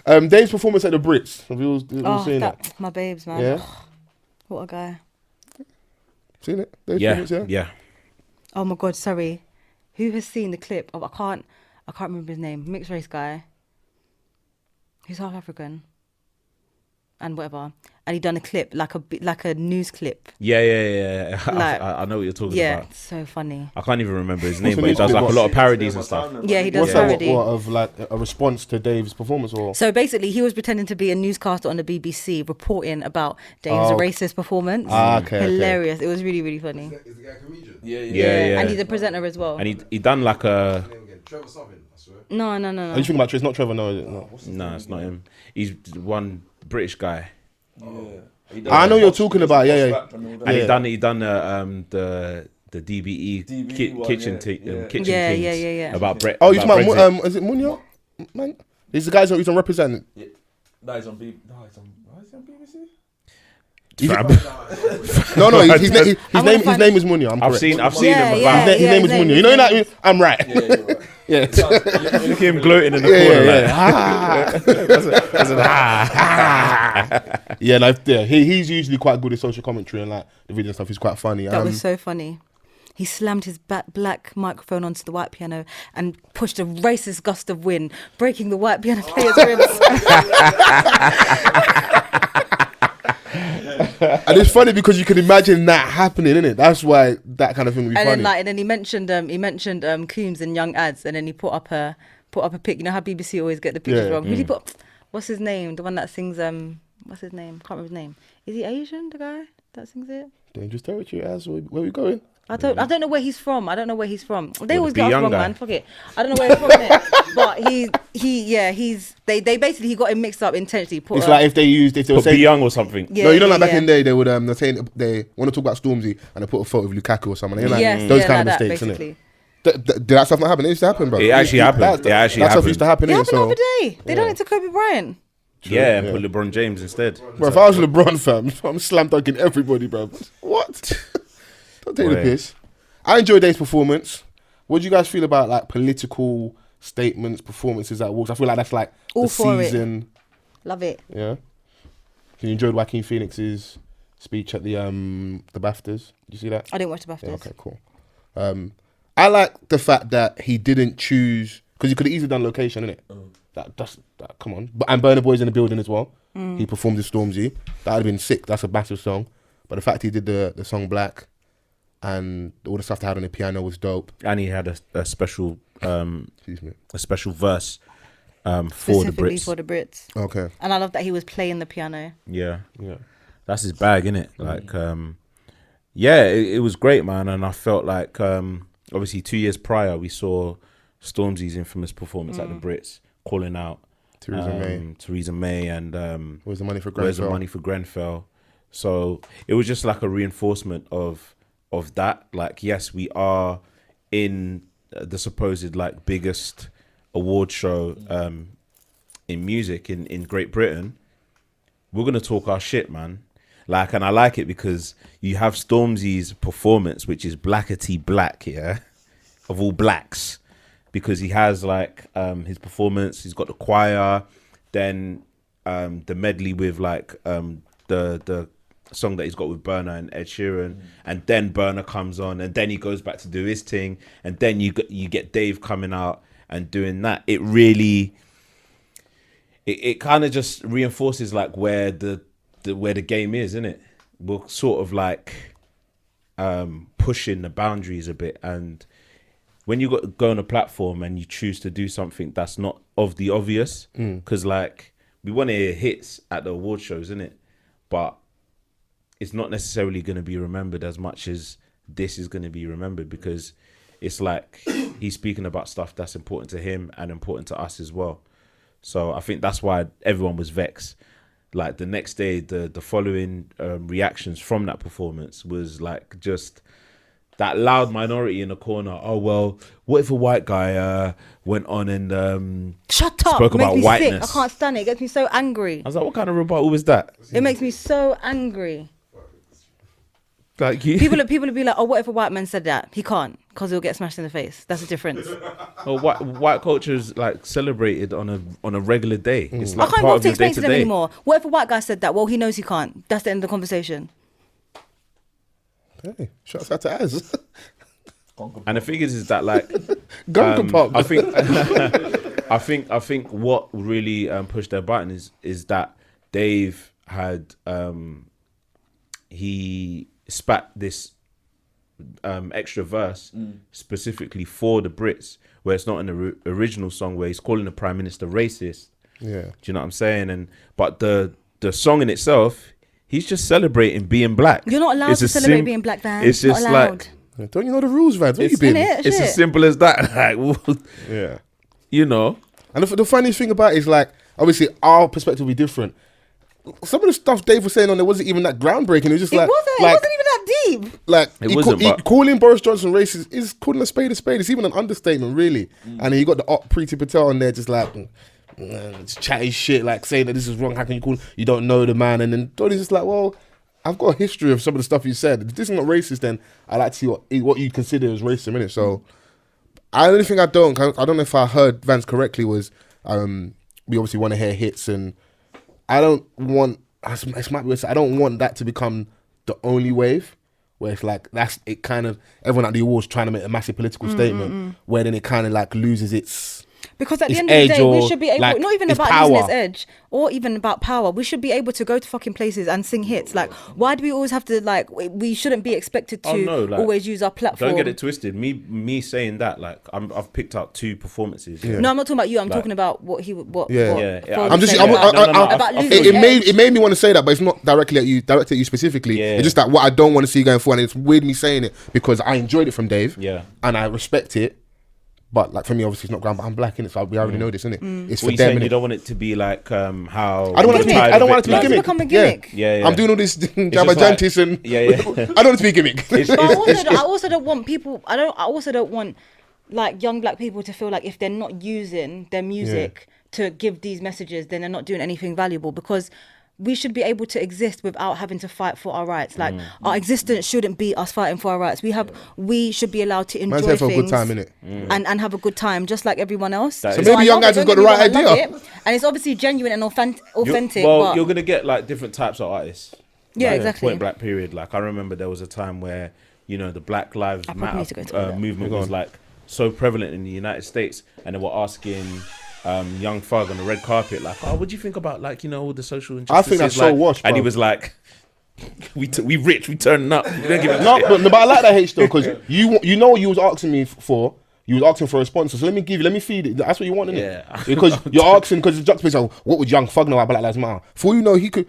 Dave's performance at the Brits. Have you all seen that? My babes, man. Yeah. What a guy. Seen it? Dave's performance, yeah. Oh my God, sorry. Who has seen the clip of, I can't remember his name, mixed race guy. He's South African. And whatever. And he done a clip, like a news clip. Yeah. Like, I know what you're talking yeah, about. so funny. I can't even remember his name, but he does like a lot of parodies and stuff. Yeah, he does What's parody. that? What of like a response to Dave's performance, or? So basically, he was pretending to be a newscaster on the BBC, reporting about Dave's racist performance. Okay. Hilarious. It was really, really funny. Is the guy a comedian? Yeah. And he's a presenter as well. And he done like a... Trevor something, I swear. No. Are you thinking about? It's not Trevor, no, is it? No. No, it's not him. He's one British guy. I know you're talking about. Yeah. And he done the DBE kitchen things Yeah. about Brit. Oh, you about talking about Brexit. is it Munya? Man, he's the guy who's on representing. Yeah. No, he's on BBC. No, his name is Munya. I'm correct. I've seen him about. His name is Munya. You know that? I'm right. Yeah, you're right. Yeah. Look at him gloating in the corner. He's usually quite good at social commentary and like the video and stuff. He's quite funny. That was so funny. He slammed his black microphone onto the white piano and pushed a racist gust of wind, breaking the white piano player's ribs. And it's funny because you can imagine that happening, innit? That's why that kind of thing would be funny. And then he mentioned Coombs and Young Ads, and then he put up a pic. You know how BBC always get the pictures wrong. Really put, what's his name? The one that sings what's his name? Can't remember his name. Is he Asian? The guy that sings it? Dangerous territory. As where we going? I don't know where he's from. They always the get us young wrong, guy. man. Fuck it. I don't know where he's from, innit? But they basically he got him mixed up intentionally. It's like if they were Put saying Young or something. Yeah, no, you know, like back yeah. in the day, they would they're saying they want to talk about Stormzy and they put a photo of Lukaku or something. Like, Yes, those yeah, kind like of that, mistakes, basically. innit? Did that stuff not happen? It used to happen, bro. It actually happened. That stuff used to happen. It innit? happened So, the other day. They done it to Kobe Bryant. Yeah, and put LeBron James instead. bro, if I was LeBron, fam, I'm slam dunking everybody, bro. What? Don't take the piss. I enjoyed Dave's performance. What do you guys feel about like political statements, performances at awards? I feel like that's like All the for it. season. Love it. Yeah. You enjoyed Joaquin Phoenix's speech at the BAFTAs? Did you see that? I didn't watch the BAFTAs. Yeah, okay, cool. I like the fact that he didn't choose because he could have easily done location, innit? That's come on. And Burna Boy's in the building as well. He performed with Stormzy. That would have been sick. That's a massive song. But the fact he did the song Black and all the stuff they had on the piano was dope. And he had a special Excuse me. a special verse for the Specifically Brits. for the Brits. Okay. And I love that he was playing the piano. Yeah. Yeah. That's his bag, innit? Like, it was great, man. And I felt like, obviously 2 years prior, we saw Stormzy's infamous performance at the Brits, calling out Theresa May and Where's the money for Where's the Grenfell? money for Grenfell? So it was just like a reinforcement of that. Like, yes, we are in the supposed like biggest award show in music in Great Britain. We're gonna talk our shit, man. Like, and I like it because you have Stormzy's performance, which is blackety black, yeah, of all blacks, because he has like his performance. He's got the choir, then the medley with like the song that he's got with Burna and Ed Sheeran, and then Burna comes on, and then he goes back to do his thing, and then you get Dave coming out and doing that. It really, it kind of just reinforces like where the game is, isn't it? We're sort of like pushing the boundaries a bit, and when you go on a platform and you choose to do something that's not of the obvious, because like we want to hear hits at the award shows, isn't it? But it's not necessarily going to be remembered as much as this is going to be remembered, because it's like he's speaking about stuff that's important to him and important to us as well. So I think that's why everyone was vexed. Like the next day, the following reactions from that performance was like just that loud minority in the corner. Oh, well, what if a white guy went on and Shut up! spoke It makes about me whiteness? sick. I can't stand it. It gets me so angry. I was like, what kind of rebuttal was that? It makes me so angry. Like People will be like, oh, what if a white man said that? He can't, because he'll get smashed in the face. That's the difference. Well, white culture is like celebrated on a regular day. It's I like can't part go of to your explain day to to them day. anymore. What if a white guy said that? Well, he knows he can't. That's the end of the conversation. Hey, shouts out to Az. And the thing is that like Gun compartment. I think what really pushed their button is that Dave had he spat this extra verse specifically for the Brits, where it's not in the original song where he's calling the Prime Minister racist. Yeah. Do you know what I'm saying? But the song in itself, he's just celebrating being black. You're not allowed to celebrate being black, Vans. It's just not allowed. like, Don't you know the rules, Vans? Where you been? Innit? it's Shit. as simple as that. Like, well, Yeah. you know. And the funniest thing about it is, like, obviously our perspective will be different. Some of the stuff Dave was saying on there wasn't even that groundbreaking. It was just It like, wasn't. like, It wasn't even that deep. like It he wasn't, but- calling Boris Johnson racist is calling a spade a spade. It's even an understatement, really. And then you got the Preeti Patel on there, just like just chatty shit, like saying that this is wrong. How can you call? You don't know the man. And then Donny's just like, well, I've got a history of some of the stuff you said. If this is not racist, then I like to see what you consider as racism, innit? So, the only thing I don't know if I heard Vance correctly was we obviously want to hear hits, and I don't want. It might be weird, I don't want that to become the only wave where it's like that's it. Kind of everyone at the awards trying to make a massive political statement, where then it kind of like loses its. Because at the its end of the edge day, we or, should be able, like, not even its about power. losing its edge or even about power. We should be able to go to fucking places and sing hits. Like, why do we always have to, like, we shouldn't be expected to like, always use our platform. Don't get it twisted. Me saying that, like, I've picked out 2 performances. Yeah. No, I'm not talking about you. I'm Like- talking about what he, what, Yeah. what Yeah, yeah. Foles I'm just. was saying about I feel losing you. It made me want to say that, but it's not directly directed at you specifically. Yeah. It's just that what I don't want to see going forward, and it's weird me saying it because I enjoyed it from Dave. Yeah. And I respect it. But like for me, obviously, it's not ground. But I'm black in it, so we already know this, innit? It's What for you them. saying? You innit? don't want it to be like how I don't want it to be. Gimmick. I don't want it to be Like- gimmick. become a gimmick. Yeah. I'm doing all this just Jabba like- and Yeah. I don't want it to be gimmick. But I also don't want people. I also don't want like young black people to feel like if they're not using their music to give these messages, then they're not doing anything valuable. Because we should be able to exist without having to fight for our rights. Like our existence shouldn't be us fighting for our rights. We should be allowed to enjoy Man's here for a things good time, innit? and have a good time, just like everyone else. So maybe I young love it, guys have don't got the get me right wrong, I love idea. it. And it's obviously genuine and authentic. Well, but you're gonna get like different types of artists. Yeah, Like, exactly. Point blank period. Like I remember there was a time where the Black Lives I probably need to go to Matter toilet. movement was like so prevalent in the United States, and they were asking Young Thug on the red carpet, like, "Oh, what do you think about like all the social injustices?" I think that's so like, washed, and he bro. was like, "We rich, we turning up. We don't give a No, shit." but I like that H though, because you know what you was asking me for. You was asking for a sponsor, so let me feed it. That's what you want, innit? Yeah. Because you're asking, because it's juxtaposition. Like, what would Young Thug know about Black Lives Matter? For all you know, he could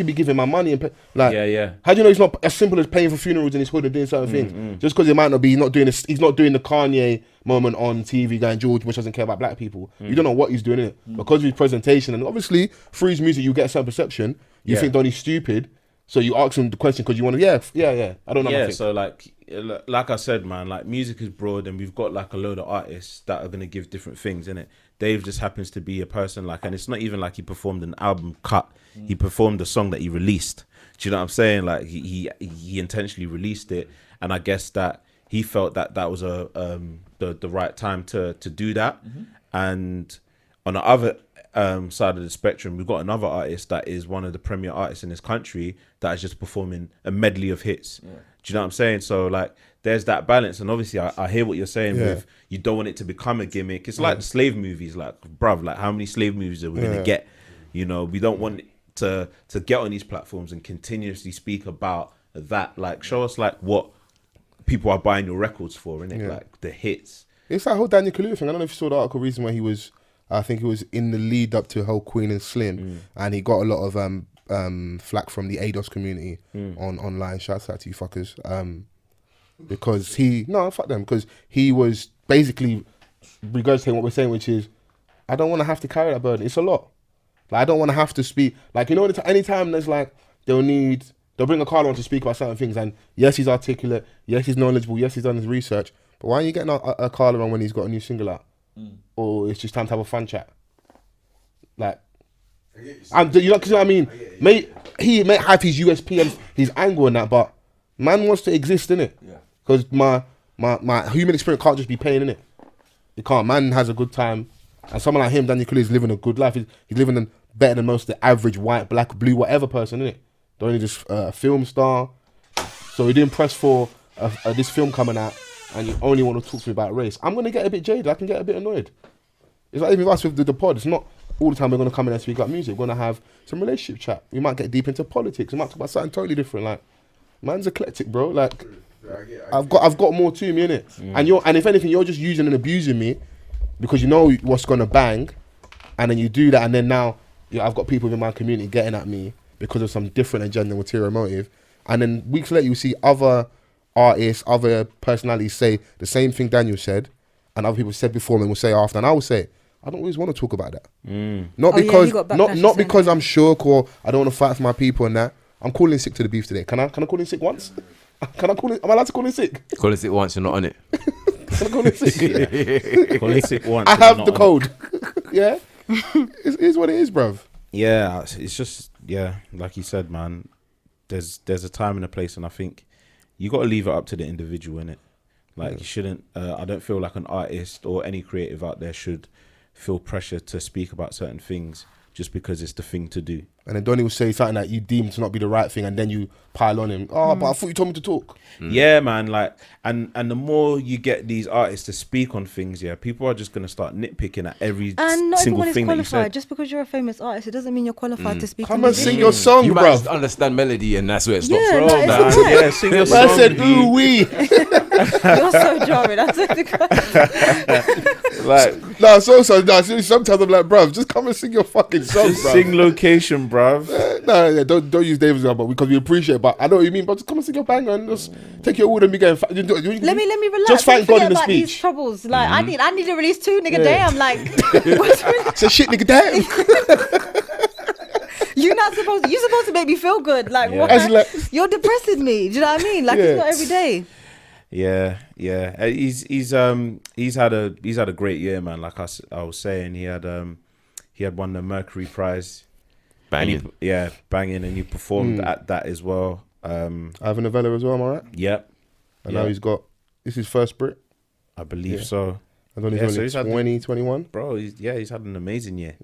be giving my money and pay, like. Yeah. How do you know it's not as simple as paying for funerals in his hood and doing certain things? Just because it might not be, he's not doing this. He's not doing the Kanye moment on TV going George Bush doesn't care about black people. You don't know what he's doing, innit? Because of his presentation, and obviously through his music, you get a certain perception. You Yeah. think Donnie's stupid. So you ask him the question because you want to, yeah. I don't know. Yeah, nothing. so like I said, man, like music is broad, and we've got like a load of artists that are gonna give different things in it. Dave just happens to be a person like, and it's not even like he performed an album cut. He performed a song that he released. Do you know what I'm saying? Like he intentionally released it, and I guess that he felt that was the right time to do that. And on the other side of the spectrum, we've got another artist that is one of the premier artists in this country that is just performing a medley of hits. Do you know what I'm saying? So like there's that balance, and obviously I hear what you're saying with you don't want it to become a gimmick. It's like slave movies, like bruv, like how many slave movies are we gonna get? We don't want to get on these platforms and continuously speak about that. Like show us like what people are buying your records for, innit? Like the hits. It's that whole Daniel Kaluuya thing. I don't know if you saw the article recently where he was, I think it was in the lead up to the whole Queen and Slim, and he got a lot of flack from the ADOS community on online. Shouts out to you fuckers. Because fuck them, because he was basically regurgitating what we're saying, which is, I don't want to have to carry that burden. It's a lot. Like I don't want to have to speak. Like anytime there's like they'll bring a Carlo on to speak about certain things, and yes, he's articulate, yes, he's knowledgeable, yes, he's done his research. But why are you getting a Carlo on when he's got a new single out? Or it's just time to have a fun chat? Like, you know what I mean? He may have his USP and his angle and that, but Man wants to exist, innit? Yeah. Because my human experience can't just be pain, innit? It can't. Man has a good time. And someone like him, Daniel Clear, is living a good life. He's living better than most of the average white, black, blue, whatever person, innit? They're only just a film star. So we're doing press for this film coming out, and you only want to talk to me about race. I'm going to get a bit jaded. I can get a bit annoyed. It's like even us with the pod. It's not all the time we're going to come in and speak about music. We're going to have some relationship chat. We might get deep into politics. We might talk about something totally different. Like, man's eclectic, bro. Like, I've got more to me, innit? And if anything, you're just using and abusing me because you know what's going to bang, and then you do that, and then now I've got people in my community getting at me because of some different agenda, ulterior motive, and then weeks later you see other artists, other personalities say the same thing Daniel said, and other people said before me will say after, and I will say, I don't always want to talk about that. Not because I'm shook or I don't want to fight for my people and that. I'm calling sick to the beef today. Can I call in sick once? Can I call in? Am I allowed to call in sick? Call in sick once, you're not on it. Can I call in sick? Call in sick once. I have the code. Yeah, it is what it is, bruv. Yeah, it's just like you said, man. There's a time and a place, and I think you got to leave it up to the individual, innit? Like you shouldn't. I don't feel like an artist or any creative out there should feel pressure to speak about certain things just because it's the thing to do. And then Donnie will say something that you deem to not be the right thing, and then you pile on him. Oh, but I thought you told me to talk. Yeah, man. Like, and the more you get these artists to speak on things, people are just gonna start nitpicking at every and not single everyone thing is that you qualified. said. Just because you're a famous artist, it doesn't mean you're qualified to speak. Come on and sing your song, You might bruv. just understand melody and that's where it stops. Yeah, Bro, like, man. it's okay. Yeah, sing your I song. said, B. ooh wee. You're so jarring. I swear to God. Like, No, seriously, sometimes I'm like, bruv, just come and sing your fucking song, just bruv. sing location, bruv. Don't use David's example because we appreciate it, but I know what you mean. But just come and sing your banger and just take your wood and be getting. Let me relax. Just thank God in the about these speech. troubles. Like I need to release 2 nigga damn. Like Say shit, nigga, damn. you're supposed to make me feel good. Like Yeah. what? As like- You're depressing me. Do you know what I mean? Like it's not every day. Yeah. He's had a great year, man. Like I was saying, he had won the Mercury Prize. Banging. Banging, and he performed at that as well. Ivan Novella as well, am I right? Yep. And now he's got, this is first Brit. I believe so. I don't know, Yeah, he's so he's had- only 20, 21. Bro, he's had an amazing year.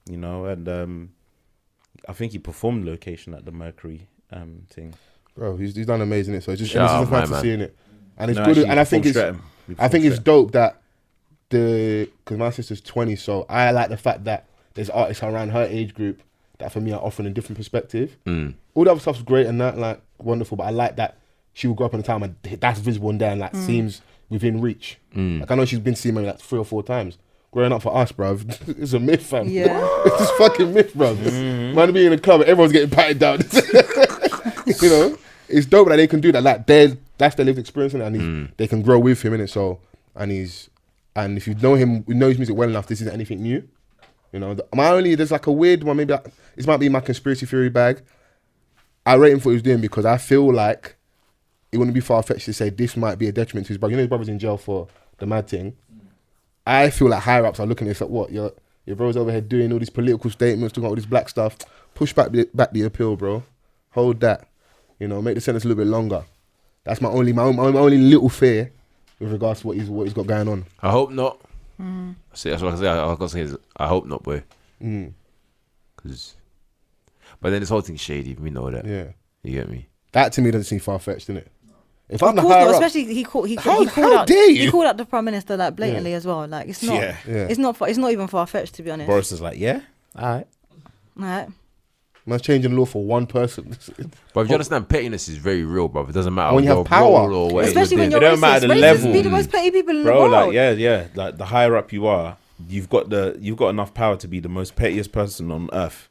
You know, and I think he performed location at the Mercury thing. Bro, he's done amazing. So it's just Shout out, nice my to man. see it. And it's No, good. actually, And I think it's dope that because my sister's 20, so I like the fact that there's artists around her age group that for me are offering a different perspective. All the other stuff's great and that, like, wonderful, but I like that she will grow up in a time and that's visible and there and like seems within reach. Like I know she's been seeing me like 3 or 4 times. Growing up for us, bruv, it's a myth, fam. Yeah. It's just fucking myth, bruv. Man being in a club and everyone's getting patted down. You know? It's dope that they can do that. Like that's their lived experience, and they can grow with him in it. So, and if you know him, you know his music well enough, this isn't anything new. You know, there's like a weird one. Maybe this might be my conspiracy theory bag. I rate him for what he's doing because I feel like it wouldn't be far fetched to say this might be a detriment to his brother. You know, his brother's in jail for the mad thing. I feel like higher ups are looking at this like, what your bro's over here doing all these political statements, talking about all this black stuff. Push back the appeal, bro. Hold that. You know, make the sentence a little bit longer. That's my only little fear with regards to what he's got going on. I hope not. See, that's what I say. I was gonna say is, I hope not, boy. But then this whole thing's shady. We know that. Yeah, You get me? that to me doesn't seem far fetched, innit? If Of I'm the course higher not. up, Especially he called how out. dare you? He called out the prime minister like blatantly as well. Like it's not. Yeah. It's not even far fetched to be honest. Boris is like, yeah, all right. Right. man's changing the law for one person. But if you understand, pettiness is very real, bro. It doesn't matter When you have your power. role or what Especially when doing. you're It don't matter the racist. level. Racists be the most petty people in the Bro, world. like yeah, like the higher up you are, you've got enough power to be the most pettiest person on earth,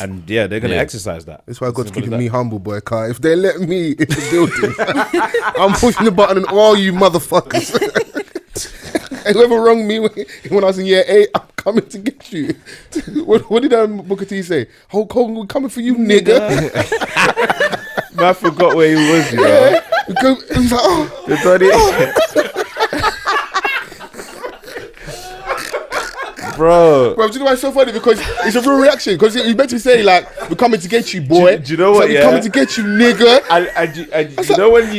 and yeah, they're gonna exercise that. That's why God's Simple as keeping that. me humble, boy. Car, if they let me in the building, I'm pushing the button on all you motherfuckers. And whoever wronged me when I was in year 8, I'm coming to get you. What did Booker T say? Hulk Hogan, we're coming for you, nigga. Man, I forgot where he was, you know. He's like, oh. bro. Bro, do you know why it's so funny? Because it's a real reaction. Because he meant to say, like, we're coming to get you, boy. Do you know what, We're yeah? coming to get you, nigga. And you know when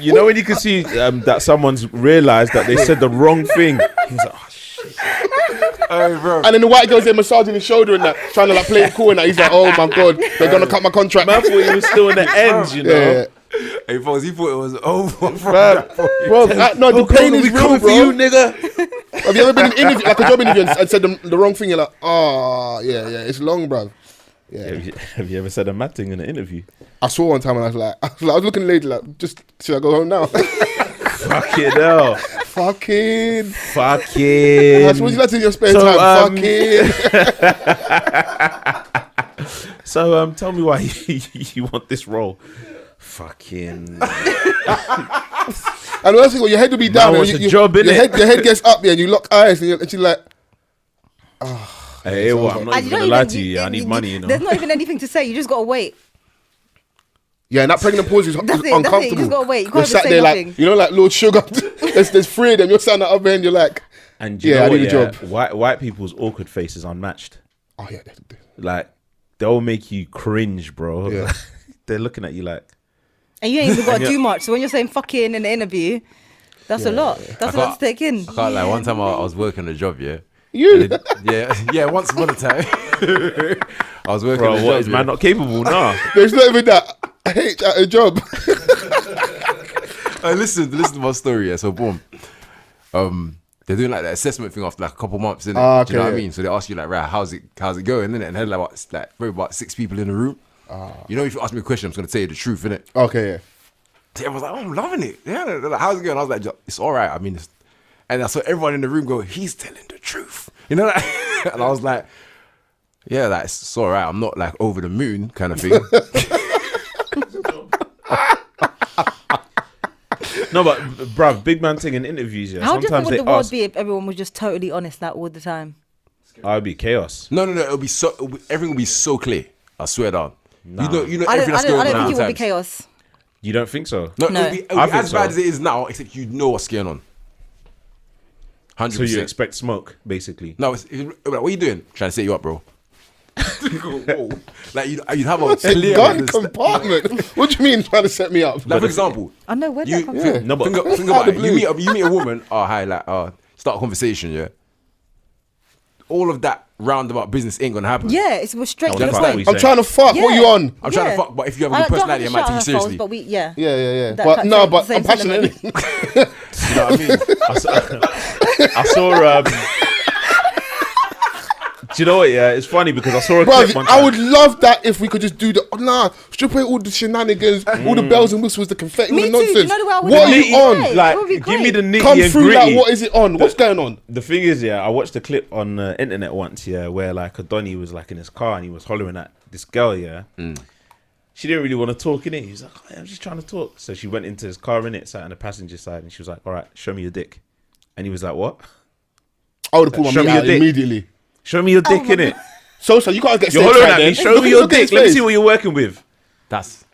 you know when you can see that someone's realised that they said the wrong thing. He's like, oh shit. Hey, bro. And then the white girl's there massaging his shoulder and that, trying to like play it cool and that. He's like, oh my God, they're going to cut my contract. Man thought he was still in the end, you know. Yeah. Hey, Fols, he thought it was over. Bro, no, the pain is real, bro. you, nigga. Have you ever been in an interview, like a job interview, and said the wrong thing? You're like, oh, yeah, it's long, bro. Yeah. Have you ever said a mad thing in an interview? I saw one time and I was looking at the lady like, just, should I go home now? Fucking hell. Fucking. Fucking. What would you like to do in your spare time? Fucking. So, tell me why you want this role. Fucking. And the worst thing, your head will be down. Man And wants a job, your innit? head gets up, yeah, and you lock eyes, and you're like, Hey, what? I'm not And even gonna lie to you. I need money, you know. There's not even anything to say. You just gotta wait. yeah, and that pregnant pause is That's it. uncomfortable. You just gotta wait. You You're can't even sat say there nothing. like, you know, like Lord Sugar. there's three of them. You're sat at the other end. You're like, And you yeah, know I what, need a job. White people's awkward face is unmatched. oh yeah, Like, they'll make you cringe, bro. Yeah. They're looking at you like. And you ain't even got to do much. So when you're saying fucking in the interview, that's a lot. That's a lot to take in. I can't lie. One time I was working a job, yeah. you. Yeah, once upon a time. I was working Bro, a job. what is man not capable? Nah. There's not even that. H at a job. Hey, listen to my story, yeah. So boom. They're doing like that assessment thing after like a couple months, innit? Ah, Do you know okay, what I yeah. mean? So they ask you like, right, how's it going, innit? And then like probably about 6 people in the room. You know, if you ask me a question, I'm just gonna tell you the truth, innit? Okay, yeah. So everyone's like, oh, I'm loving it. Yeah, they're like, how's it going? I was like, it's all right. I mean, and I saw everyone in the room go, he's telling the truth. You know, like, and I was like, yeah, like, it's all right. I'm not like over the moon kind of thing. No, but bruv, big man thing in interviews, yeah. How different Sometimes would they the world ask. be if everyone was just totally honest that all the time? I'd be chaos. No, everything will be so clear. I swear down. Nah. You know I everything don't that's going on think it would be sometimes. chaos. You don't think so? No, No. it'll be I think as bad so. as it is now, except you know what's going on. 100%. So you expect smoke, basically. No, like, what are you doing? Trying to set you up, bro. Like you'd have a clear Gun understand- compartment. What do you mean trying to set me up? Like for example, I know where that you comes Yeah. from. No, but think Out about the it. blue. You meet a woman. Oh hi, like start a conversation. Yeah. All of that roundabout business ain't gonna happen. Yeah, it's we're straight to Oh, the that's point. what we I'm trying to fuck. What Yeah. you on? I'm trying to fuck, but if you have a good don't personality, I might take you have to shout at her seriously. phones, but we, yeah. Yeah. That But kind no, of but same I'm passionate. sentiment. innit? You know what I mean? I saw. Do you know what? Yeah, it's funny because I saw a Bro, clip one time. I would love that if we could just do strip away all the shenanigans, all the bells and whistles, the confetti, Me all the too. nonsense. You know the way I would What do are it? you on? Yeah. Like, It would be give me the great. nitty Come and through, gritty. like, what is it on? What's going on? The thing is, yeah, I watched a clip on the internet once, yeah, where like a Donny was like in his car and he was hollering at this girl, yeah. She didn't really want to talk in it. He was like, oh, yeah, I'm just trying to talk. So she went into his car in it, sat on the passenger side, and she was like, all right, show me your dick. And he was like, what? I would have pulled Show my me meat your out dick. immediately. Show me your dick in it. Sosa, you can't get You're stage hollering fright at me. then. Show me Look your at his dick. Let me face. see what you're working with. That's,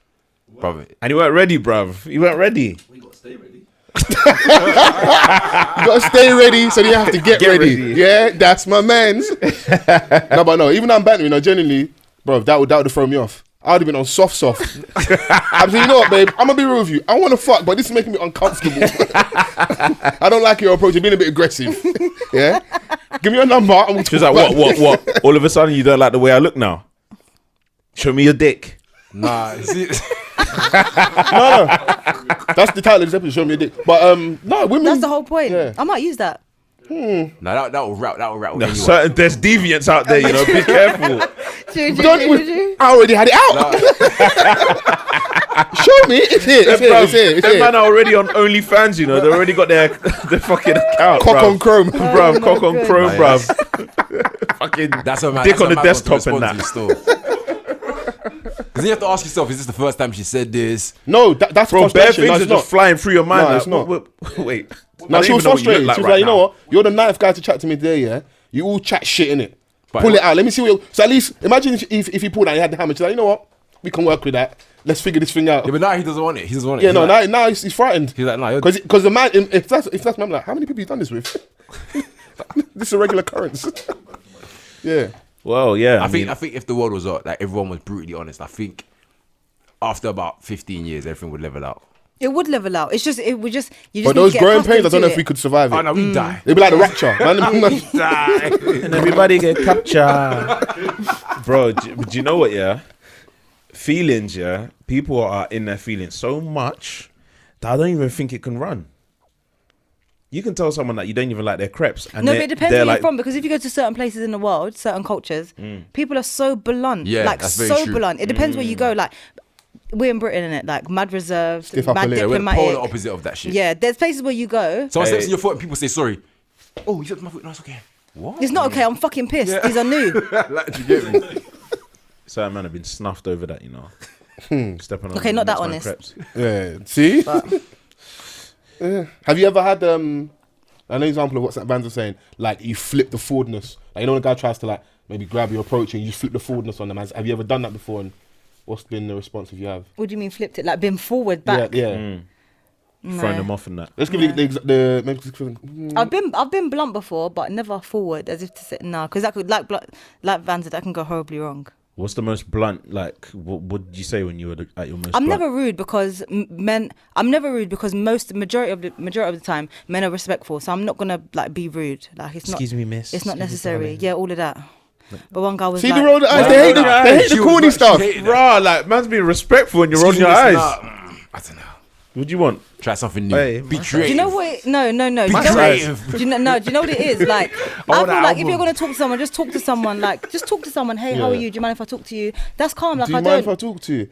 brother. And he weren't ready, bruv. He weren't ready. We got to stay ready. You gotta stay ready, so you have to get ready. ready. Yeah, that's my man's. No, but no, even though I'm bantering, genuinely, bro, that would have thrown me off. I would have been on soft. I'm saying, you know what, babe? I'm gonna be real with you. I want to fuck, but this is making me uncomfortable. I don't like your approach. You're being a bit aggressive. Yeah, give me your number. And we'll She was talk like, about what? All of a sudden, you don't like the way I look now? Show me your dick. Nah, see, No, that's the title of this episode. Show me a dick. But no, women. That's the whole point. Yeah. I might use that. nah, that will rattle No, anyone. certain, there's deviants out there, you know. Be careful. I already had it out. Show me. It's here. It's here. It's here. It's Them man here. are already on OnlyFans, you know. They already got their fucking account. Cock bruv. on chrome. Bruv, Oh cock my on God. chrome, Nah, bruv. Fucking That's a man. dick that's on a the man wants to desktop and respond that. to you still. Because you have to ask yourself: is this the first time she said this? No, that's Bro, bare frustration. things No, are it's just not. flying through your mind. No, like, it's not. Wait. No, I she don't was even know what you frustrated. look She was right like, you know now. what? You're the ninth guy to chat to me today, yeah? You all chat shit, innit? But Pull it out. Let me see what you... So at least, imagine if he pulled out and he had the hammer. She's like, you know what? We can work with that. Let's figure this thing out. Yeah, but now he doesn't want it. He doesn't want it. Yeah, He's no, like, now he's frightened. He's like, nah, you're... Because the man, if that's man, like, how many people you done this with? This is a regular occurrence. Yeah. Well, yeah. I think if the world was like everyone was brutally honest, I think after about 15 years, everything would level out. It would level out. It's just you just. But need to those get growing accustomed pains, I don't to know if it. we could survive it. Oh no, we die. It'd be like the rapture. Man, and everybody get captured. Bro, do you know what, yeah? Feelings, yeah? People are in their feelings so much that I don't even think it can run. You can tell someone that you don't even like their crepes. And No, but it depends where like, you're from, because if you go to certain places in the world, certain cultures, people are so blunt. Yeah, like that's very so true. blunt. It depends where you go. Like we're in Britain, innit? Like mad reserved, Stiff upper mad lip. Yeah, we're the diplomatic. polar opposite of that shit. Yeah, there's places where you go. Someone Hey. steps in your foot and people say sorry. Oh, you stepped in my foot. No, it's okay. What? It's not okay. I'm fucking pissed. These are new. Like, do you get me? certain man have been snuffed over that, you know. Stepping on Okay, not that next man honest. crepes. Yeah. See? Yeah. Have you ever had an example of what St. Vans was saying? Like you flip the forwardness. Like, you know when a guy tries to like maybe grab your approach and you flip the forwardness on them. Have you ever done that before? And what's been the response if you have? What do you mean flipped it? Like been forward, back? Yeah. No. Throwing them off and that. Let's give you the maybe. I've been blunt before, but never forward, as if to say no, because that could like Vans, that can go horribly wrong. What's the most blunt, like, what did you say when you were at your most I'm blunt? never rude because majority of the time men are respectful, so I'm not gonna like be rude. Like it's Excuse me, miss. It's not Excuse me, necessary. darling. Yeah, all of that. But one guy was See like, the roll of the eyes. They hate the corny stuff. Bro, like, man's being respectful and you're rolling your eyes. I don't know. What do you want? Try something new. Hey, Be my creative. do you know what? No. Do you know creative. what? Do you know what it is? Like, I want feel an like if album. you're gonna talk to someone, just talk to someone. Like, just talk to someone. Hey, how are Yeah. you? Do you mind if I talk to you? That's calm. Like Do you I mind if don't, I talk to you?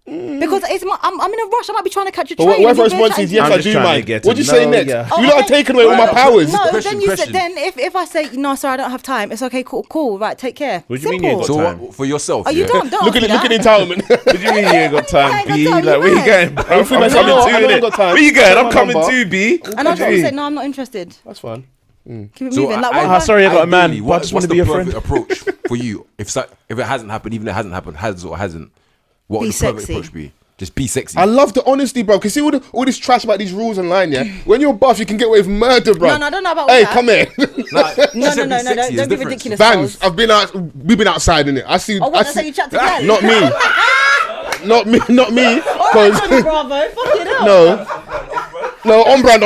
because I'm in a rush. I might be trying to catch a But train. what if and you're response there is chatting yes, to I'm I just do trying to mind? get to What do you say know next? ya. You lot are taking away all my powers. No, Question, then you said, question. then if I say no, sorry, I don't have time. It's okay, cool, right, take care. What do you mean Simple. you So Time. what, for yourself? Are you yeah? dumb? Don't Look ask at me look at that. entitlement. What do you mean you ain't got time, I ain't got B? time, Like, where you man. going, bro? I'm free, man. I'm coming I too, know I innit? got time. Where you going? Send I'm my coming number. too, B. And I told him, say, no, I'm not interested. That's fine. Keep it So moving. Like, I- what sorry, I got a man. Ideally, But I just want what's to be the your friend. perfect approach for you? If it hasn't happened, even if it hasn't happened, has or hasn't, what Be would the perfect sexy. approach be? Just be sexy. I love the honesty, bro. Cause see all this trash about these rules online, yeah. When you're buff, you can get away with murder, bro. No, I don't know about all Hey, that. come here, No, don't be ridiculous. Vans. Fols. We've been outside in it. I see. Oh, I what? That's see how you chat to girls? not me, not me. Alright, Cause Johnny Bravo. Fuck it up. no, on brand.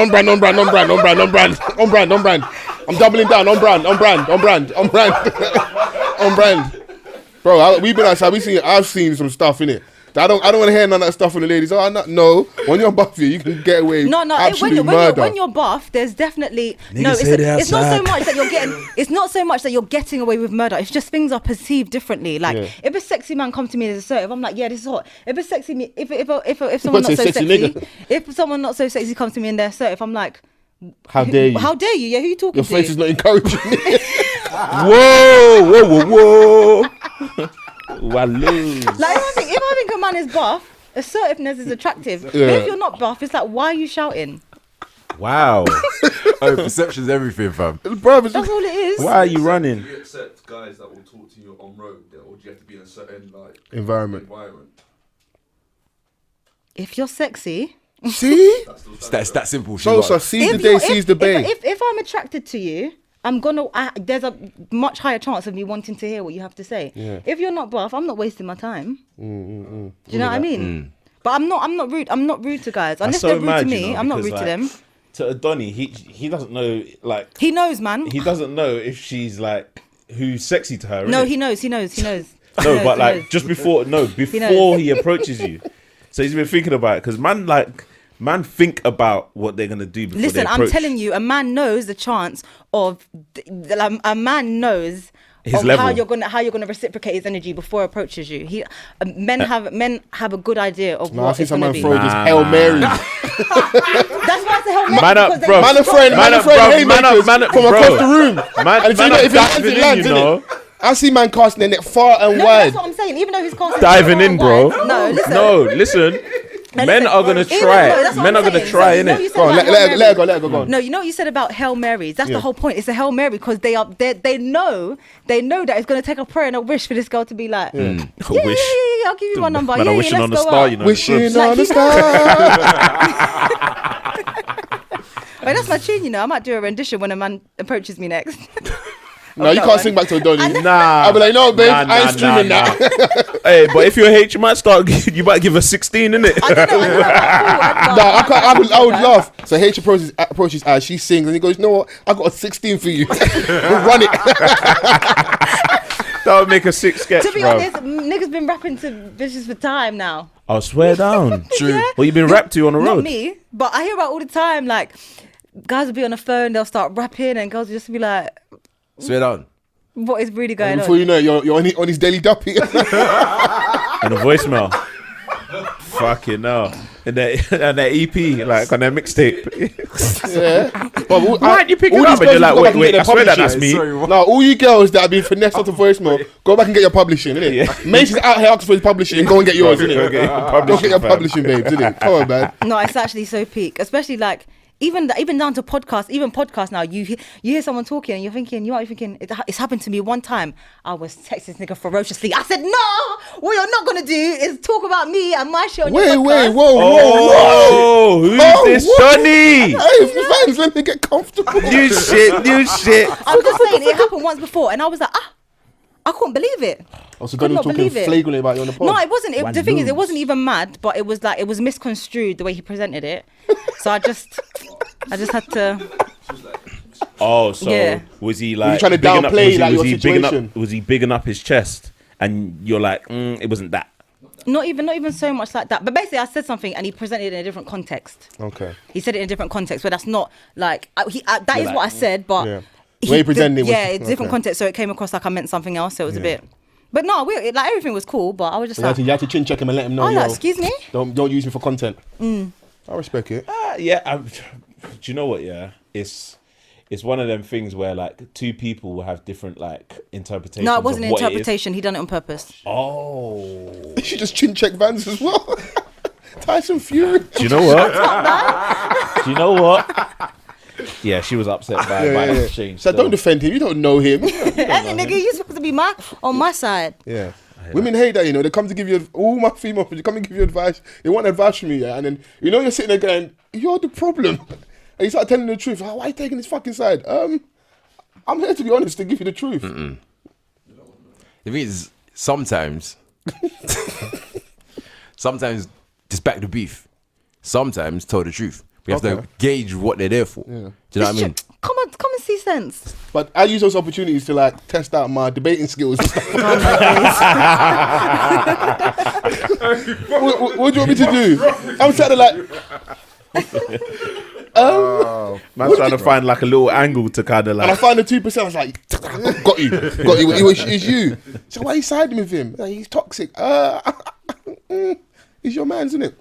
I'm doubling down on brand. Bro, we've been outside. I've seen some stuff in it. I don't want to hear none of that stuff from the ladies. Oh, no. When you're buffy, you can get away. No. Absolute murder. When you're buff, there's definitely Niggas say they it's not so outside. much that you're getting. It's not so much that you're getting away with murder. It's just things are perceived differently. Like Yeah. if a sexy man comes to me and is assertive, I'm like, yeah, this is hot. If a sexy me, if someone not say so sexy sexy, nigga. if someone not so sexy comes to me and they're assertive, I'm like, How dare you? How dare you? Yeah, who you talking Your to? face is not encouraging. Whoa. Walloons. Like if I think a man is buff, assertiveness is attractive. But Yeah. if you're not buff, it's like, why are you shouting? Wow. Oh, perception's everything, fam. Bro, it's That's all it is. Why are you running? Do you accept guys that will talk to you on road, or do you have to be in a certain like environment. If you're sexy, See? That's that simple. Sosa, seize the day, you're- seize the bay. If I'm attracted to you, there's a much higher chance of me wanting to hear what you have to say. Yeah. If you're not buff, I'm not wasting my time. Do you know what I mean? Mm. But I'm not rude. I'm not rude to guys unless so they're rude mad, to you me. know, I'm not because, rude to like, them. To Adoni, he doesn't know, like, He knows, man. he doesn't know if she's like who's sexy to her. No, innit? he knows. He knows. No, but like knows. just before knows. he approaches you, so he's been thinking about it because man think about what they're gonna do before they Listen, I'm approach. telling you, a man knows the chance of a man knows His of level. how you're gonna reciprocate his energy before he approaches you. Men have a good idea of No, I what see it's gonna someone be. throw just Hail Mary. That's why I say Hail Mary, Man up, because they- bro. Man of friend, Man up, bro. haymakers Man up, from bro. across the room. Man, And if man you up if it diving in, lands, you know. I see man casting their net far and No, wide. that's what I'm saying. Even though his casting Diving is in, far bro. and wide. No, listen. Men listen, are gonna even try though- it. that's what Men I'm are gonna saying. try, So, you know innit? you said Go on, about let Hail her Mary? go, go on. No, you know what you said about Hail Marys. That's Yeah. the whole point. It's a Hail Mary because they know that it's gonna take a prayer and a wish for this girl to be like, yeah, Wish. I'll give you my number. Man, Yeah, I'm wishing let's on the go star, out. you know. Wishing Like, on the he- star. that's my tune, you know. I might do a rendition when a man approaches me next. No, you can't sing back to a Donny. Nah. I'll be like, no, babe, I ain't streaming that. Hey, but if you're H, you might give her 16, innit? I don't know. No, I can't. I would laugh. So H approaches as she sings, and he goes, "You know what? I got a 16 for you. Run it." That would make a 6 sketch, To be bro. honest, niggas been rapping to bitches for time now. I'll swear down. True. Yeah. Well, you've been rapped to on the Not road. me, but I hear about all the time. Like, guys will be on the phone, they'll start rapping, and girls will just be like, Swear down. "What is really going Before on?" you know it, you're on his daily duppy. And a voicemail. Fucking no. And that EP, like on that mixtape. Yeah. But Why didn't you pick it up? And you're like, wait, I swear that's me. Sorry, what? No, all you girls that have been finessed onto voicemail, go back and get your publishing, innit? Yeah. Mason's out here asking for his publishing, go and get yours, innit? Go get your Go publishing, get your fam. publishing, babes, innit? Come on, man. No, it's actually so peak, especially like even down to podcasts. Even podcasts now, you hear someone talking and you're thinking, it's happened to me one time. I was texting this nigga ferociously. I said, "No, what you're not gonna do is talk about me and my shit on your podcast." Wait, whoa. Oh, who's this what? Johnny? Hey, fans, let me get comfortable. New shit. I'm just saying it happened once before, and I was like, I couldn't believe it. Oh, so Could Donny was not talking believe it. flagrantly about you on the pod? No, it wasn't. The thing is, it wasn't even mad, but it was like it was misconstrued the way he presented it. So I just had to. Oh, so Yeah. was he like trying to bigging up- downplay, was he- like, was your he bigging up- situation? Was he bigging up his chest? And you're like, it wasn't that. Not even so much like that. But basically, I said something and he presented it in a different context. Okay. He said it in a different context, where that's not like that is like, what I said, but Yeah. The way he presented it was- yeah, it's different okay. context, so it came across like I meant something else. So it was a bit. But no, like everything was cool, but I was just like, You had to chin check him and let him know. oh, yo, like, excuse me. Don't use me for content. I respect it. Yeah. Do you know what? Yeah, it's one of them things where like two people will have different like interpretations. No, it wasn't of an what it is. interpretation. He done it on purpose. Oh. You should just chin check Vans as well. Tyson Fury. Do you know what? Do you know what? Yeah, she was upset by my exchange. So don't defend him. You don't know him. And nigga, you're supposed to be on my side. Yeah. Women hate that, you know. They come to give you all my female friends. They come and give you advice. They want advice from you, yeah. And then you're sitting there going, "You're the problem." And you start telling the truth. Why are you taking this fucking side? I'm here to be honest, to give you the truth. The thing is, sometimes just back the beef. Sometimes tell the truth. We have to gauge what they're there for. Do you know what I mean? Come on, and see sense. But I use those opportunities to like test out my debating skills and stuff. What do you want me to do? I'm trying to like. Man's trying to find like a little angle to kind of And I like. found the 2%. I was like, got you. It's you. So why are you siding with him? Like, he's toxic. He's your man, isn't it?